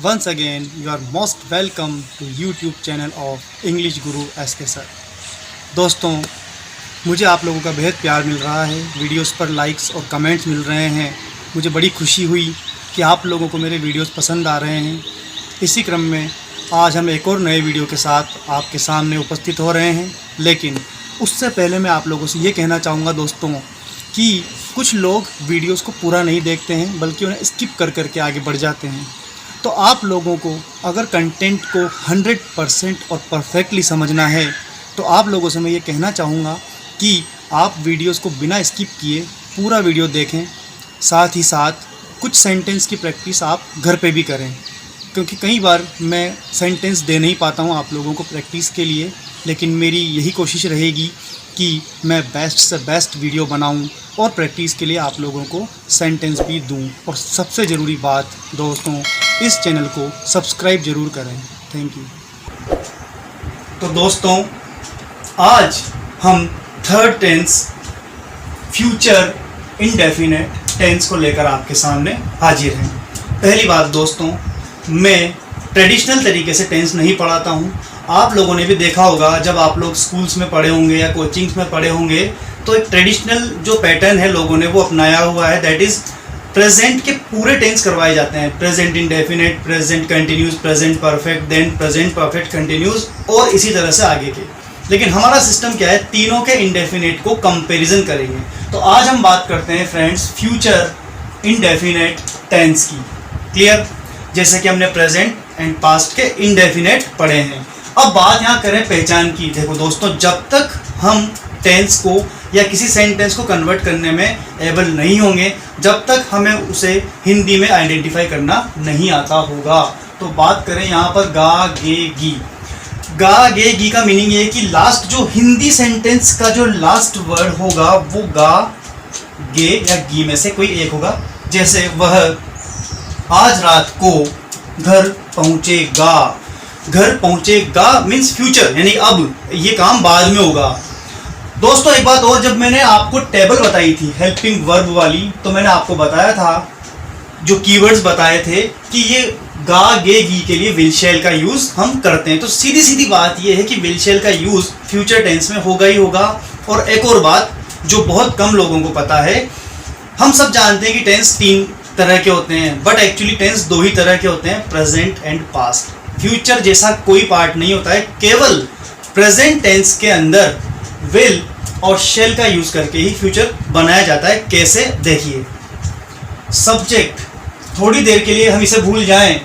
Once again, you are most welcome to YouTube channel of English Guru SK sir. दोस्तों, मुझे आप लोगों का बेहद प्यार मिल रहा है, वीडियोस पर लाइक्स और कमेंट्स मिल रहे हैं। मुझे बड़ी खुशी हुई कि आप लोगों को मेरे वीडियोस पसंद आ रहे हैं। इसी क्रम में आज हम एक और नए वीडियो के साथ आपके सामने उपस्थित हो रहे हैं। लेकिन उससे पहले मैं आप लोगों से ये कहना चाहूँगा दोस्तों कि कुछ लोग वीडियोस को पूरा नहीं देखते हैं, बल्कि उन्हें स्किप कर करके आगे बढ़ जाते हैं। तो आप लोगों को अगर कंटेंट को 100% और परफेक्टली समझना है तो आप लोगों से मैं ये कहना चाहूँगा कि आप वीडियोस को बिना स्किप किए पूरा वीडियो देखें। साथ ही साथ कुछ सेंटेंस की प्रैक्टिस आप घर पे भी करें, क्योंकि कई बार मैं सेंटेंस दे नहीं पाता हूँ आप लोगों को प्रैक्टिस के लिए। लेकिन मेरी यही कोशिश रहेगी कि मैं बेस्ट से बेस्ट वीडियो बनाऊं और प्रैक्टिस के लिए आप लोगों को सेंटेंस भी दूं। और सबसे ज़रूरी बात दोस्तों, इस चैनल को सब्सक्राइब ज़रूर करें। Thank you. तो दोस्तों, आज हम third tense future indefinite tense को लेकर आपके सामने हाजिर हैं। पहली बात दोस्तों, मैं ट्रेडिशनल तरीके से टेंस नहीं पढ़ाता हूँ। आप लोगों ने भी देखा होगा, जब आप लोग स्कूल्स में पढ़े होंगे या कोचिंग्स में पढ़े होंगे, तो एक ट्रेडिशनल जो पैटर्न है लोगों ने वो अपनाया हुआ है। दैट इज़ प्रेजेंट के पूरे टेंस करवाए जाते हैं। Present indefinite, present continuous, present perfect, then present perfect continuous और इसी तरह से आगे के। लेकिन हमारा सिस्टम क्या है, तीनों के इंडेफिनिट को कंपेरिजन करेंगे। तो आज हम बात करते हैं फ्रेंड्स फ्यूचर इंडेफिनिट टेंस की। क्लियर? जैसे कि हमने प्रेजेंट एंड पास्ट के इंडेफिनिट पढ़े हैं। अब बात यहाँ करें पहचान की। देखो दोस्तों, जब तक हम टेंस को या किसी सेंटेंस को कन्वर्ट करने में एबल नहीं होंगे, जब तक हमें उसे हिंदी में आइडेंटिफाई करना नहीं आता होगा। तो बात करें यहाँ पर गा गे गी। गा गे गी का मीनिंग ये है कि लास्ट जो हिंदी सेंटेंस का जो लास्ट वर्ड होगा वो गा गे या गी में से कोई एक होगा। जैसे वह आज रात को घर पहुंचेगा। घर पहुंचेगा मीन्स फ्यूचर, यानी अब ये काम बाद में होगा। दोस्तों एक बात और, जब मैंने आपको टेबल बताई थी हेल्पिंग वर्ब वाली, तो मैंने आपको बताया था, जो कीवर्ड्स बताए थे कि ये गा गे गी के लिए विल शैल का यूज हम करते हैं। तो सीधी सीधी बात ये है कि विल शैल का यूज फ्यूचर टेंस में होगा ही होगा। और एक और बात जो बहुत कम लोगों को पता है, हम सब जानते हैं कि टेंस 3 तरह के होते हैं, बट एक्चुअली टेंस 2 ही तरह के होते हैं, प्रेजेंट एंड पास्ट। फ्यूचर जैसा कोई पार्ट नहीं होता है। केवल प्रेजेंट टेंस के अंदर विल और शैल का यूज करके ही फ्यूचर बनाया जाता है। कैसे? देखिए, सब्जेक्ट, थोड़ी देर के लिए हम इसे भूल जाएं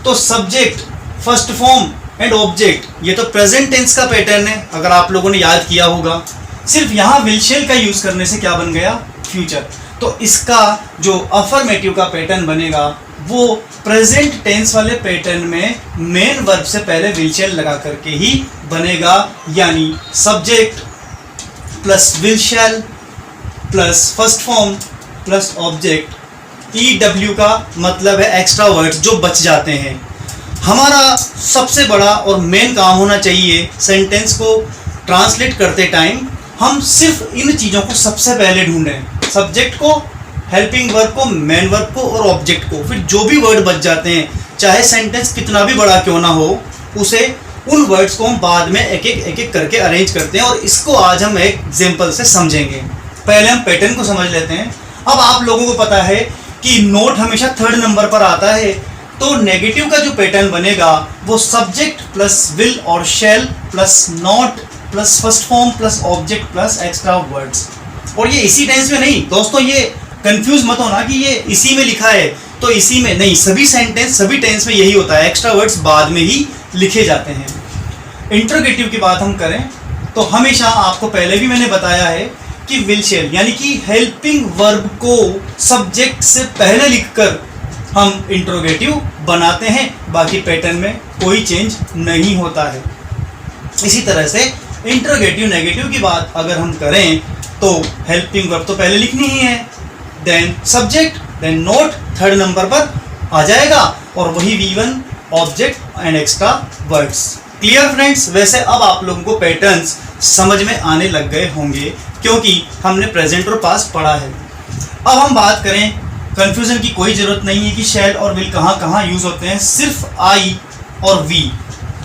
तो subject, first form and object, ये तो प्रेजेंट टेंस का पैटर्न है, अगर आप लोगों ने याद किया होगा। सिर्फ यहाँ विल शैल का यूज करने से क्या बन गया? फ्यूचर। तो इसका जो अफर्मेटिव का पैटर्न बनेगा वो प्रेजेंट टेंस वाले पैटर्न में मेन वर्ब से पहले विल शैल लगा करके ही बनेगा। यानी subject plus will shell plus first form plus object. EW का मतलब है एक्स्ट्रा वर्ड्स जो बच जाते हैं। हमारा सबसे बड़ा और मेन काम होना चाहिए सेंटेंस को ट्रांसलेट करते टाइम, हम सिर्फ इन चीज़ों को सबसे पहले ढूंढें, सब्जेक्ट को, हेल्पिंग वर्ब को, मेन वर्ब को और ऑब्जेक्ट को। फिर जो भी वर्ड बच जाते हैं, चाहे सेंटेंस कितना भी बड़ा क्यों ना हो, उसे उन वर्ड्स को हम बाद में एक एक करके अरेंज करते हैं। और इसको आज हम एक एग्जांपल से समझेंगे। पहले हम पैटर्न को समझ लेते हैं। अब आप लोगों को पता है कि नोट हमेशा 3rd नंबर पर आता है, तो नेगेटिव का जो पैटर्न बनेगा वो सब्जेक्ट प्लस विल और शैल plus not plus first form plus object plus extra words. और ये इसी टेंस में नहीं दोस्तों, ये कंफ्यूज मत होना कि ये इसी में लिखा है तो इसी में नहीं, सभी सेंटेंस सभी टेंस में यही होता है, एक्स्ट्रा वर्ड्स बाद में ही लिखे जाते हैं। इंट्रोगेटिव की बात हम करें तो हमेशा आपको पहले भी मैंने बताया है कि विल शैल यानी कि हेल्पिंग वर्ब को सब्जेक्ट से पहले लिखकर हम इंट्रोगेटिव बनाते हैं। बाकी पैटर्न में कोई चेंज नहीं होता है। इसी तरह से इंट्रोगेटिव नेगेटिव की बात अगर हम करें तो हेल्पिंग वर्ब तो पहले लिखनी ही है, then subject, then not 3rd number पर आ जाएगा और वही V1 object and extra words. Clear friends? वैसे अब आप लोगों को पैटर्न्स समझ में आने लग गए होंगे, क्योंकि हमने प्रेजेंट और पास्ट पढ़ा है। अब हम बात करें कंफ्यूजन की कोई ज़रूरत नहीं है कि शैल और विल कहाँ कहाँ यूज़ होते हैं। सिर्फ आई और वी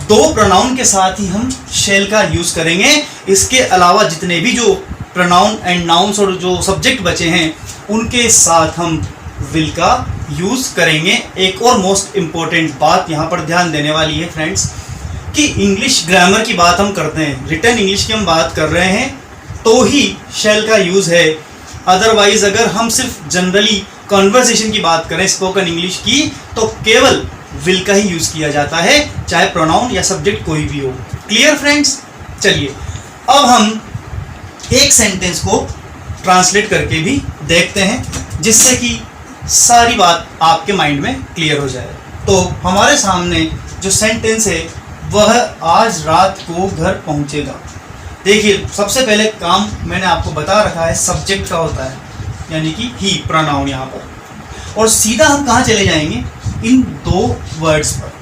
दो प्रोनाउन के साथ ही हम शैल का यूज़ करेंगे। इसके अलावा जितने भी जो प्रोनाउन एंड नाउन्स और जो सब्जेक्ट बचे हैं उनके साथ हम विल का यूज़ करेंगे। एक और मोस्ट इम्पोर्टेंट बात यहाँ पर ध्यान देने वाली है फ्रेंड्स कि इंग्लिश ग्रामर की बात हम करते हैं, रिटन इंग्लिश की हम बात कर रहे हैं तो ही शैल का यूज़ है। अदरवाइज अगर हम सिर्फ जनरली कॉन्वर्सेशन की बात करें, स्पोकन इंग्लिश की, तो केवल विल का ही यूज़ किया जाता है, चाहे प्रोनाउन या सब्जेक्ट कोई भी हो। Clear friends? चलिए अब हम एक सेंटेंस को ट्रांसलेट करके भी देखते हैं जिससे कि सारी बात आपके माइंड में क्लियर हो जाए। तो हमारे सामने जो सेंटेंस है वह आज रात को घर पहुंचेगा। देखिए सबसे पहले काम मैंने आपको बता रखा है सब्जेक्ट का होता है, यानी कि ही प्रोनाउन यहाँ पर, और सीधा हम कहाँ चले जाएंगे इन दो वर्ड्स पर।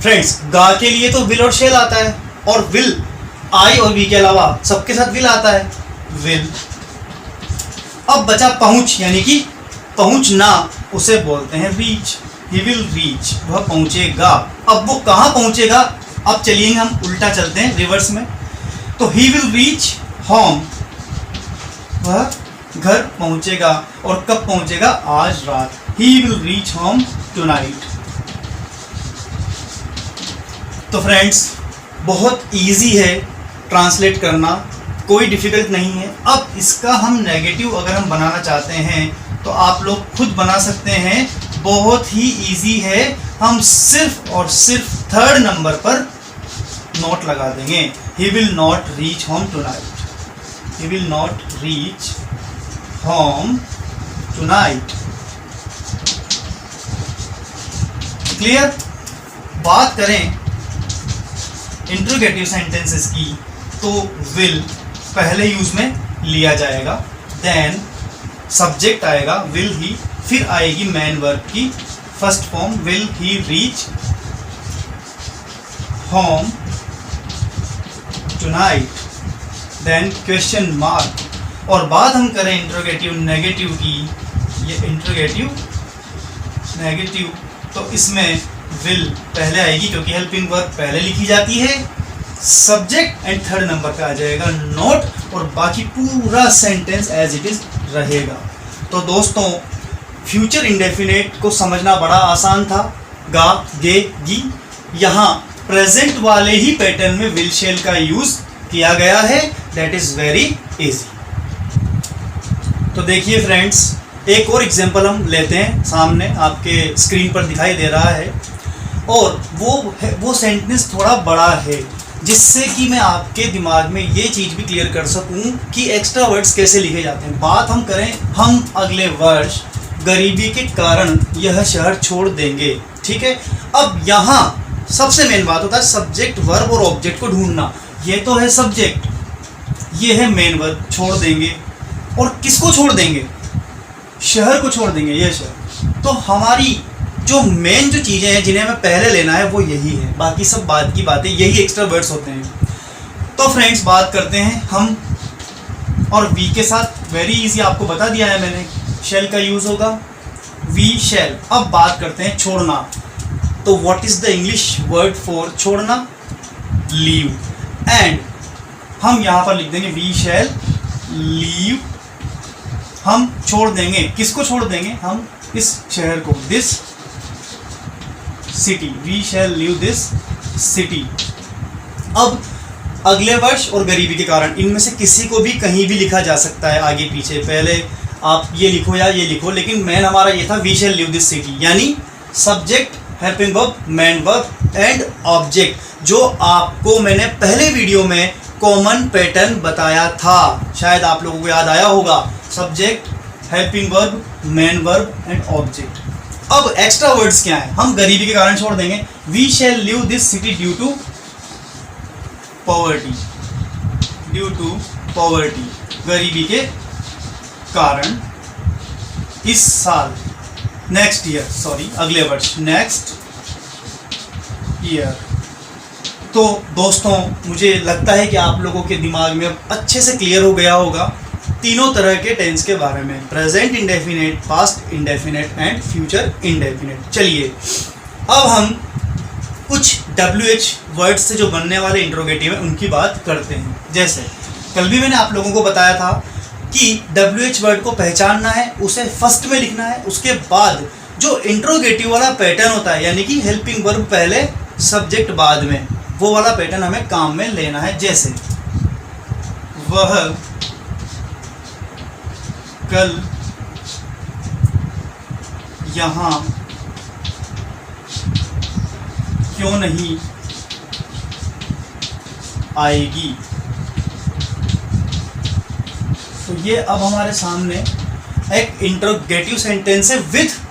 फ्रेंड्स गा के लिए तो विल और शेल आता है, और विल आई और वी के अलावा सबके साथ विल आता है, विल। अब बचा पहुंच, यानी कि पहुंचना, उसे बोलते हैं रीच। ही विल रीच, वह पहुंचेगा। अब वो कहाँ पहुंचेगा, अब चलिए हम उल्टा चलते हैं रिवर्स में। तो ही विल रीच होम, वह घर पहुंचेगा, और कब पहुंचेगा, आज रात। He will reach home tonight. तो फ्रेंड्स बहुत इजी है ट्रांसलेट करना, कोई डिफ़िकल्ट नहीं है। अब इसका हम नेगेटिव अगर हम बनाना चाहते हैं तो आप लोग खुद बना सकते हैं, बहुत ही इजी है। हम सिर्फ और सिर्फ थर्ड नंबर पर नोट लगा देंगे। He will not reach home tonight. He will not reach home tonight. Clear? बात करें इंट्रोगेटिव सेंटेंसेस की तो विल पहले यूज में लिया जाएगा, देन सब्जेक्ट आएगा विल ही, फिर आएगी मैन वर्ब की first form will he reach home tonight, then question mark. और बात हम करें इंट्रोगेटिव नेगेटिव की, ये इंट्रोगेटिव नेगेटिव, तो इसमें विल पहले आएगी क्योंकि हेल्पिंग वर्ब पहले लिखी जाती है, सब्जेक्ट एंड थर्ड नंबर पे आ जाएगा नोट, और बाकी पूरा सेंटेंस एज इट इज रहेगा। तो दोस्तों फ्यूचर इंडेफिनेट को समझना बड़ा आसान था, गा गे गी। यहाँ प्रेजेंट वाले ही पैटर्न में विल शेल का यूज किया गया है, दैट इज वेरी इजी। तो देखिए फ्रेंड्स एक और एग्जांपल हम लेते हैं, सामने आपके स्क्रीन पर दिखाई दे रहा है, और वो सेंटेंस थोड़ा बड़ा है जिससे कि मैं आपके दिमाग में ये चीज़ भी क्लियर कर सकूं कि एक्स्ट्रा वर्ड्स कैसे लिखे जाते हैं। बात हम करें, हम अगले वर्ष गरीबी के कारण यह शहर छोड़ देंगे, ठीक है। अब यहाँ सबसे मेन बात होता है सब्जेक्ट वर्ब और ऑब्जेक्ट को ढूंढना। ये तो है सब्जेक्ट, ये है मेन वर्ब, छोड़ देंगे। और किसको छोड़ देंगे, शहर को छोड़ देंगे, ये शहर। तो हमारी जो मेन जो चीज़ें हैं जिन्हें हमें पहले लेना है वो यही है, बाकी सब बात की बातें, यही एक्स्ट्रा वर्ड्स होते हैं। तो फ्रेंड्स बात करते हैं हम, और वी के साथ वेरी इजी आपको बता दिया है मैंने, शैल का यूज़ होगा, वी शैल। अब बात करते हैं छोड़ना। तो what is the English word for छोड़ना, लीव। एंड हम यहाँ पर लिख देंगे वी शैल लीव, हम छोड़ देंगे। किसको छोड़ देंगे, हम इस शहर को, this city, we shall leave this city. अब अगले वर्ष और गरीबी के कारण, इनमें से किसी को भी कहीं भी लिखा जा सकता है आगे पीछे, पहले आप ये लिखो या ये लिखो, लेकिन मेन हमारा ये था we shall leave this city, यानी subject, helping verb, main verb and object, जो आपको मैंने पहले वीडियो में कॉमन पैटर्न बताया था, शायद आप लोगों को याद आया होगा, subject, helping verb, main verb and object. अब एक्स्ट्रा वर्ड्स क्या है, हम गरीबी के कारण छोड़ देंगे, we shall leave this city due to poverty, due to poverty, गरीबी के कारण इस साल, नेक्स्ट ईयर, सॉरी अगले वर्ष, नेक्स्ट ईयर। तो दोस्तों मुझे लगता है कि आप लोगों के दिमाग में अब अच्छे से क्लियर हो गया होगा तीनों तरह के टेंस के बारे में, present indefinite, past indefinite and future indefinite. चलिए अब हम कुछ WH वर्ड से जो बनने वाले इंट्रोगेटिव है उनकी बात करते हैं। जैसे कल भी मैंने आप लोगों को बताया था कि WH वर्ड को पहचानना है, उसे फर्स्ट में लिखना है, उसके बाद जो इंट्रोगेटिव वाला पैटर्न होता है, यानी कि हेल्पिंग वर्ब पहले सब्जेक्ट बाद में, वो वाला पैटर्न हमें काम में लेना है। जैसे वह कल यहाँ क्यों नहीं आएगी। तो ये अब हमारे सामने एक इंट्रोगेटिव सेंटेंस है with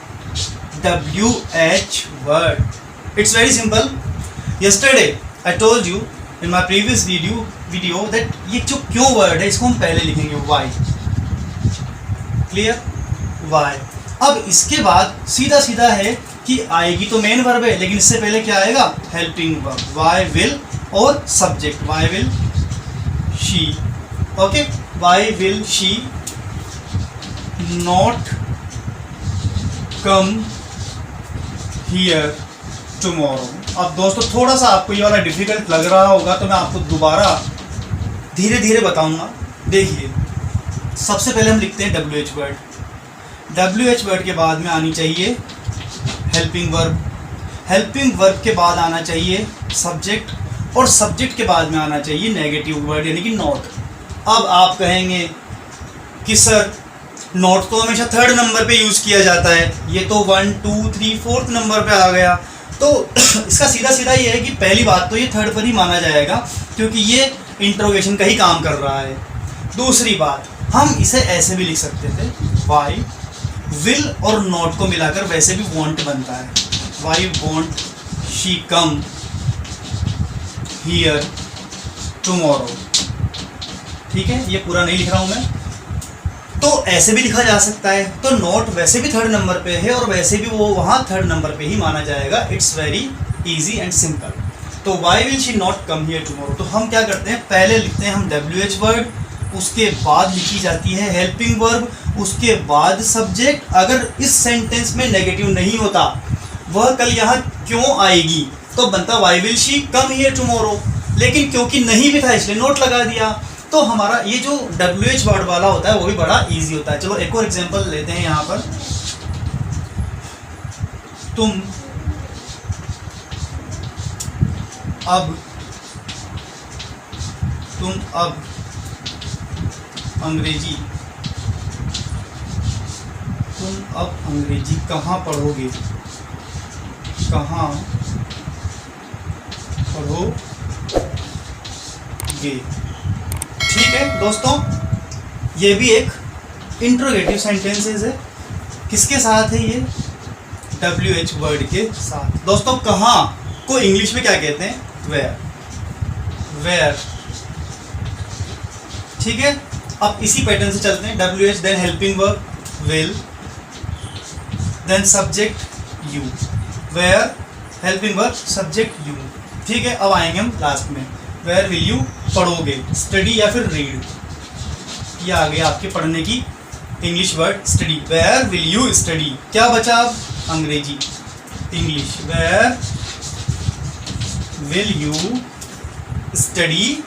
WH word. It's very simple. Yesterday I told you in my previous video that ये जो क्यों वर्ड है इसको हम पहले लिखेंगे why. क्लियर? why. अब इसके बाद सीधा सीधा है कि आएगी तो मेन वर्ब है, लेकिन इससे पहले क्या आएगा? हेल्पिंग वर्ब, why will और subject, why will she. Okay, why will she not come here tomorrow. अब दोस्तों थोड़ा सा आपको ये वाला डिफिकल्ट लग रहा होगा, तो मैं आपको दोबारा धीरे धीरे बताऊंगा। देखिए सबसे पहले हम लिखते हैं WH वर्ड। WH वर्ड के बाद में आनी चाहिए हेल्पिंग वर्ब, हेल्पिंग वर्ब के बाद आना चाहिए सब्जेक्ट, और सब्जेक्ट के बाद में आना चाहिए नेगेटिव वर्ड यानी कि नॉट। अब आप कहेंगे कि सर नॉट तो हमेशा थर्ड नंबर पे यूज़ किया जाता है, ये तो 1 2 3 4th नंबर पे आ गया। तो इसका सीधा सीधा ये है कि पहली बात तो ये थर्ड पर ही माना जाएगा क्योंकि ये इंट्रोगेशन का ही काम कर रहा है। दूसरी बात, हम इसे ऐसे भी लिख सकते थे, वाई विल और नॉट को मिलाकर वैसे भी वॉन्ट बनता है, why won't she come here tomorrow. ठीक है, ये पूरा नहीं लिख रहा हूँ मैं, तो ऐसे भी लिखा जा सकता है। तो नॉट वैसे भी थर्ड नंबर पे है और वैसे भी वो वहाँ थर्ड नंबर पे ही माना जाएगा। It's very easy and simple. तो why will she not come here tomorrow, तो हम क्या करते हैं, पहले लिखते हैं हम WH वर्ड, उसके बाद लिखी जाती है हेल्पिंग वर्ब, उसके बाद सब्जेक्ट। अगर इस सेंटेंस में नेगेटिव नहीं होता, वह कल यहाँ क्यों आएगी, तो बनता why will she come here tomorrow, लेकिन क्योंकि नहीं भी था इसलिए नोट लगा दिया। तो हमारा ये जो WH वर्ड वाला होता है वो भी बड़ा इजी होता है। चलो एक और एग्जांपल लेते हैं यहाँ पर, तुम अब अंग्रेजी कहाँ पढ़ोगे, कहाँ पढ़ोगे। ठीक है दोस्तों, ये भी एक इंट्रोगेटिव सेंटेंसेस है। किसके साथ है ये? WH वर्ड के साथ। दोस्तों कहाँ को इंग्लिश में क्या कहते हैं? वेयर। ठीक है, अब इसी पैटर्न से चलते हैं। WH then helping verb will, then subject you, where helping verb subject you. ठीक है, अब आएंगे हम लास्ट में, वेयर विल यू पढ़ोगे, स्टडी या फिर रीड। ये आ गया आपके पढ़ने की English word study, where will you study. क्या बचा अब? अंग्रेजी, English, where will you study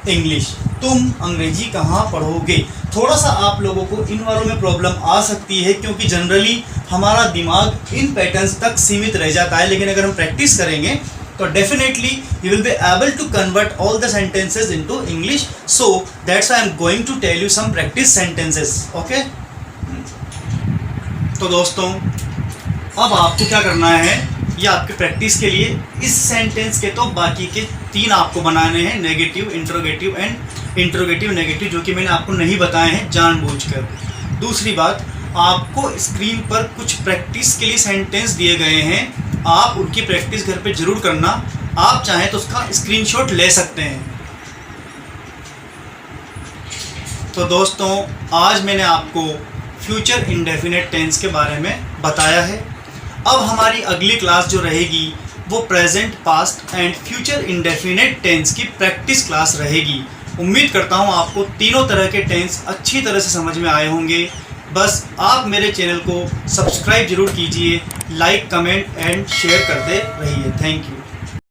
English, तुम अंग्रेजी कहाँ पढ़ोगे। थोड़ा सा आप लोगों को इन वालों में प्रॉब्लम आ सकती है क्योंकि जनरली हमारा दिमाग इन पैटर्न्स तक सीमित रह जाता है, लेकिन अगर हम प्रैक्टिस करेंगे तो definitely you will be able to convert all the sentences into English. So that's why I am going to tell you some practice sentences. Okay? तो दोस्तों अब आपको क्या करना है, ये आपके प्रैक्टिस के लिए इस सेंटेंस के तो बाकी के 3 आपको बनाने हैं, negative, interrogative and interrogative negative, जो कि मैंने आपको नहीं बताए हैं जानबूझकर। दूसरी बात, आपको स्क्रीन पर कुछ प्रैक्टिस के लिए सेंटेंस दिए गए हैं, आप उनकी प्रैक्टिस घर पे जरूर करना। आप चाहें तो उसका स्क्रीनशॉट ले सकते हैं। तो दोस्तों आज मैंने आपको फ्यूचर इंडेफिनिट टेंस के बारे में बताया है। अब हमारी अगली क्लास जो रहेगी वो present, past and future indefinite tense की प्रैक्टिस क्लास रहेगी। उम्मीद करता हूँ आपको तीनों तरह के टेंस अच्छी तरह से समझ में आए होंगे। बस आप मेरे चैनल को सब्सक्राइब जरूर कीजिए, लाइक, कमेंट एंड शेयर करते रहिए। Thank you.